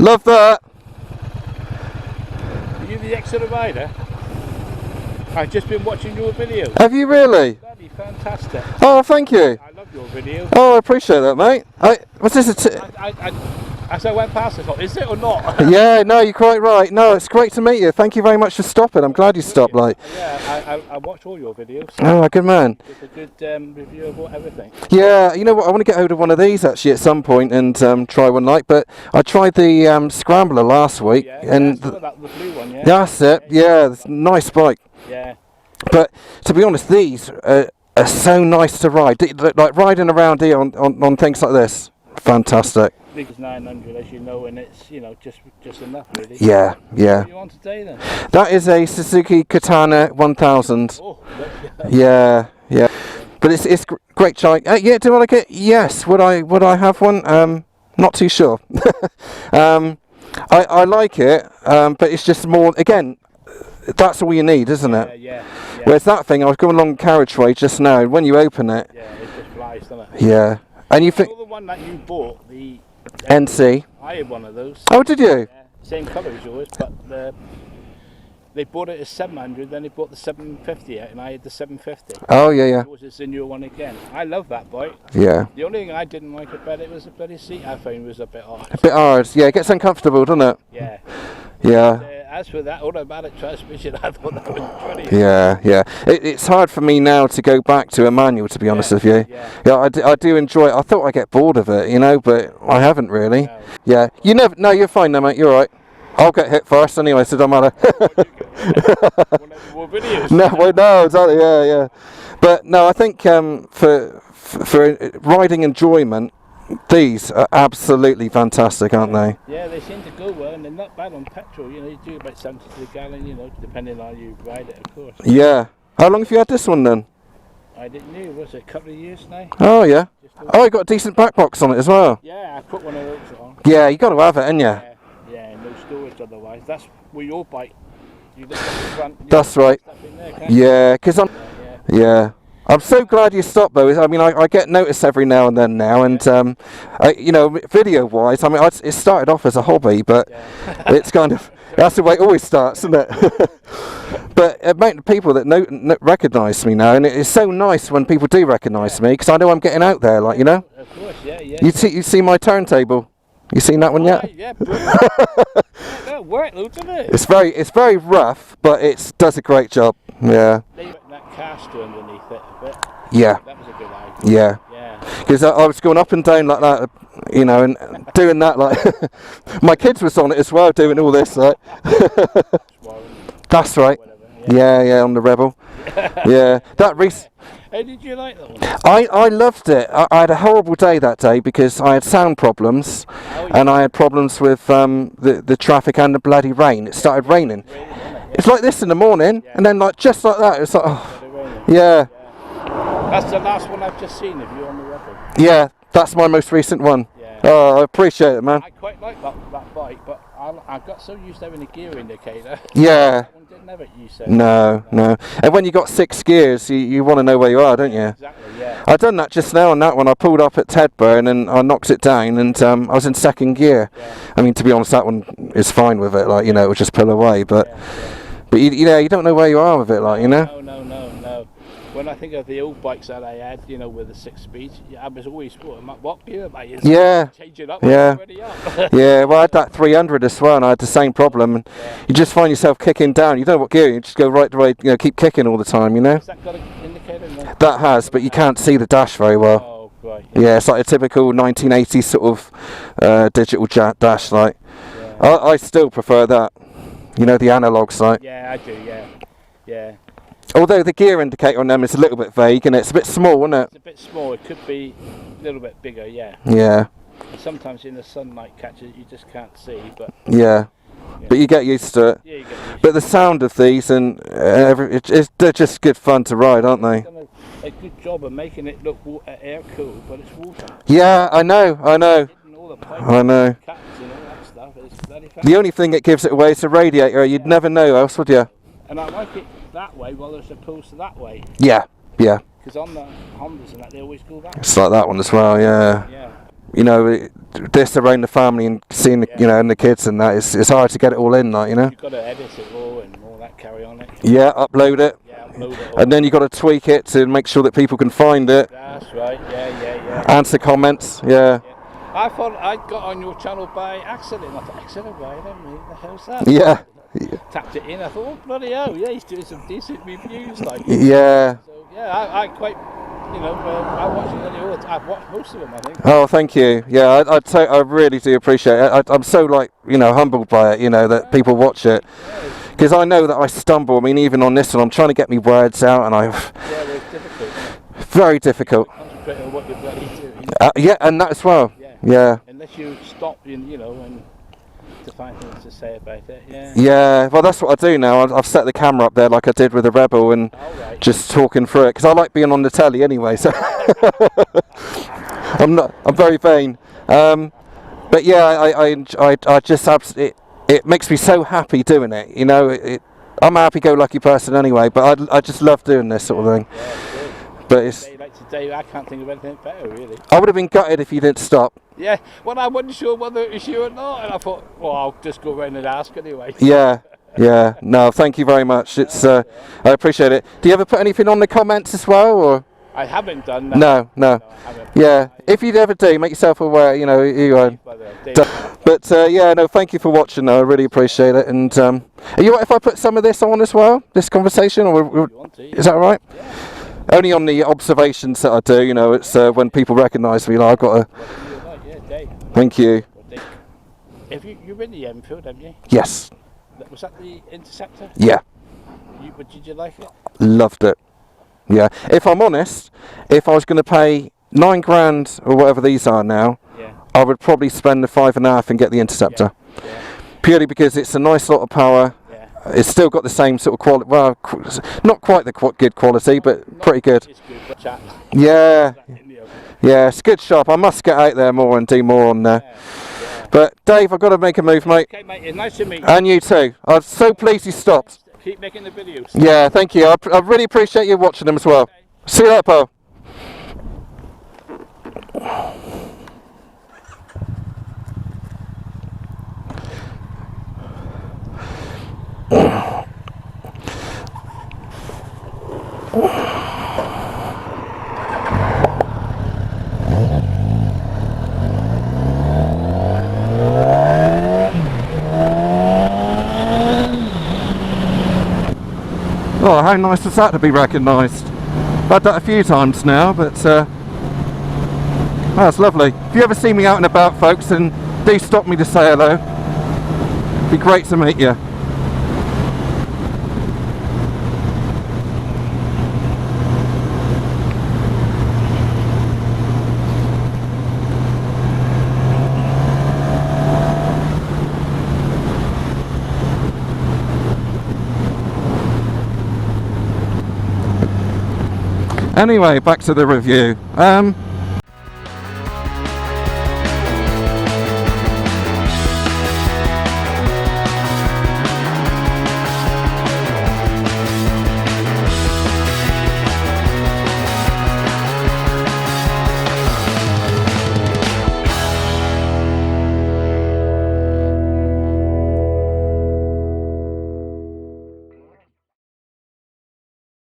Love that. Are you the exeter-rider? I've just been watching your videos. Have you really? Bloody fantastic. Oh, thank you. I love your videos. Oh, I appreciate that, mate. Was this As I went past, I thought, is it or not? Yeah, no, you're quite right. No, it's great to meet you. Thank you very much for stopping. I'm glad you stopped. Like. Yeah, I watch all your videos. Oh, good man. It's a good review of everything. Yeah, you know what? I want to get hold of one of these actually at some point and try one night. But I tried the Scrambler last week, and the blue one. Yeah. That's it. Yeah, it's a nice bike. Yeah. But to be honest, these are so nice to ride. Like riding around here on things like this, fantastic. Big 900, as you know, and it's just enough really. Yeah, yeah. What do you want today then? That is a Suzuki Katana 1000. Oh, yeah, yeah. But it's great chike. Yeah, do I like it? Yes. Would I have one? Not too sure. I like it, but it's just more again. That's all you need, isn't it? Yeah. Whereas that thing, I was going along the carriageway just now, and when you open it, yeah, it just flies, doesn't it? Yeah. And you think the one that you bought, the NC? I had one of those. Oh, did you? Yeah, same colour as yours, but they bought it as 700, then they bought the 750 out, and I had the 750. Oh, yeah. Yours is the new one again. I love that bike. Yeah. The only thing I didn't like about it was the bloody seat. I found was a bit hard. A bit hard. Yeah, it gets uncomfortable, doesn't it? Yeah. Yeah. But, as for that automatic transmission, I thought that was brilliant. Yeah. It's hard for me now to go back to a manual, to be honest with you. Yeah, I do enjoy it. I thought I'd get bored of it, but I haven't really. No. Yeah. You never. No, you're fine now, mate. You're all right. I'll get hit first anyway, so it don't matter. More videos. No, exactly. Yeah. But no, I think for riding enjoyment, these are absolutely fantastic, aren't they? Yeah, they seem to go well, and they're not bad on petrol. You do about 70 to the gallon, depending on how you ride it, of course. Yeah. How long have you had this one then? I didn't know. Was it a couple of years now? Oh yeah. Oh, you got a decent back box on it as well. Yeah, I put one of those on. Yeah, you got to have it, ain't you? Yeah, no storage otherwise. That's with your bike. You just got the front. That's right. Yeah, because I'm so glad you stopped though. I mean, I get noticed every now and then now, and video wise, I mean, it started off as a hobby, but it's kind of that's the way it always starts, isn't it? But about people that recognise me now, and it's so nice when people do recognise me because I know I'm getting out there, like Of course, yeah. You see my turntable. You seen that one yet? Yeah, brilliant. That worked, doesn't it? It's very rough, but it does a great job. Yeah. They put that caster underneath it a bit. Yeah. That was a good idea. Yeah. Because I was going up and down like that, and doing that like my kids was on it as well, doing all this like. That's right. Yeah, on the Rebel. Yeah, Hey, did you like that one? I loved it. I had a horrible day that day because I had sound problems, and I had problems with the traffic and the bloody rain. It started raining. It's like this in the morning, and then just like that, it's like, oh, yeah. That's the last one I've just seen of you on the Rebel. Yeah, that's my most recent one. Yeah. Oh, I appreciate it, man. I quite like that bike, but I got so used to having a gear indicator. Yeah. That one didn't have it, you said. No. And when you got 6 gears, you want to know where you are, don't you? Exactly, yeah. I done that just now on that one. I pulled up at Tedburn and I knocked it down, and I was in 2nd gear. Yeah. I mean, to be honest, that one is fine with it. Like, it will just pull away, but you don't know where you are with it, like, No. When I think of the old bikes that I had, with the 6 speeds, I was always what gear am I in? Yeah. Change it up. Yeah. Up. Yeah. Well, I had that 300 as well, and I had the same problem. And you just find yourself kicking down. You don't know what gear. You just go right the way. Keep kicking all the time. Has that got an indicator? No? That has, but you can't see the dash very well. Oh, right. Yeah, it's like a typical 1980s sort of digital dash. Like, I still prefer that. The analogues, like. Yeah, I do. Yeah. Although the gear indicator on them is a little bit vague, and it's a bit small, isn't it? It's a bit small. It could be a little bit bigger, yeah. Yeah. And sometimes in the sunlight catches, you just can't see, but. Yeah. But you get used to it. Yeah, you get used to it. But the sound of these and they're just good fun to ride, aren't they? They've done a good job of making it look air cool, but it's water. Yeah, I know. All the pipes, I know. Caps and all that stuff. It's bloody The only thing that gives it away is the radiator. You'd never know else, would you? And I like it that way rather as opposed to that way. Yeah. Because on the Hondas and that, they always go that way. It's like that one as well, yeah. Yeah. you know, this around the family and seeing, the, you know, and the kids and that, it's hard to get it all in, like, you know. You've got to edit it all and all that, carry on it. Yeah, upload it. Yeah, upload it all. And then you've got to tweak it to make sure that people can find it. That's right, yeah. Answer comments, yeah. I thought I got on your channel by accident. I thought, exeter-rider, mate, the hell's that? Yeah. Tapped it in, I thought, oh, bloody hell, yeah, he's doing some decent reviews, like. Yeah. So, yeah, I quite, you know, I watch it nearly all the time. I've watched most of them, I think. Oh, thank you. Yeah, I really do appreciate it. I'm so, like, you know, humbled by it, you know, that people watch it. Because I know that I stumble. I mean, even on this one, I'm trying to get me words out, and Yeah, it's difficult. very difficult. Concentrate on what you're bloody doing. Yeah, and that as well. Yeah. Unless you stop, you know, and to find things to say about it, yeah. Yeah, well, that's what I do now. I've set the camera up there like I did with the Rebel and just talking through it, because I like being on the telly anyway, so I'm very vain. But yeah, I just absolutely, it makes me so happy doing it, you know. I'm a happy-go-lucky person anyway, but I just love doing this sort of thing. Yeah, but it's... Like today, I can't think of anything better, really. I would have been gutted if you didn't stop. Yeah, well, I wasn't sure whether it was you or not, and I thought, well, I'll just go around and ask anyway. Yeah. No, thank you very much. It's I appreciate it. Do you ever put anything on the comments as well, or? I haven't done that. No. I haven't. Yeah, if you ever do, make yourself aware. You know, you are. But yeah, no, thank you for watching. Though. I really appreciate it. And are you right if I put some of this on as well? This conversation, or is that all right? Yeah. Only on the observations that I do. You know, it's when people recognise me. Like, I've got to. Thank you. Have you've been to the Enfield, haven't you? Yes. Was that the Interceptor? Yeah. Did you like it? Loved it. Yeah. If I'm honest, if I was going to pay £9,000 or whatever these are now, I would probably spend the £5.5 and get the Interceptor. Yeah. Purely because it's a nice lot of power. Yeah. It's still got the same sort of quality. Well, not quite the good quality, but pretty good. It's good for chat. Yeah. Yeah, it's a good shop. I must get out there more and do more on there. Yeah. But Dave, I've got to make a move, mate. Okay, mate. It's nice to meet you. And you too. I'm so pleased you stopped. Keep making the videos. Yeah, thank you. I really appreciate you watching them as well. Okay. See you later, pal. Oh, how nice was that to be recognised? I've had that a few times now, but that's lovely. If you ever see me out and about, folks, then do stop me to say hello. It'd be great to meet you. Anyway, back to the review.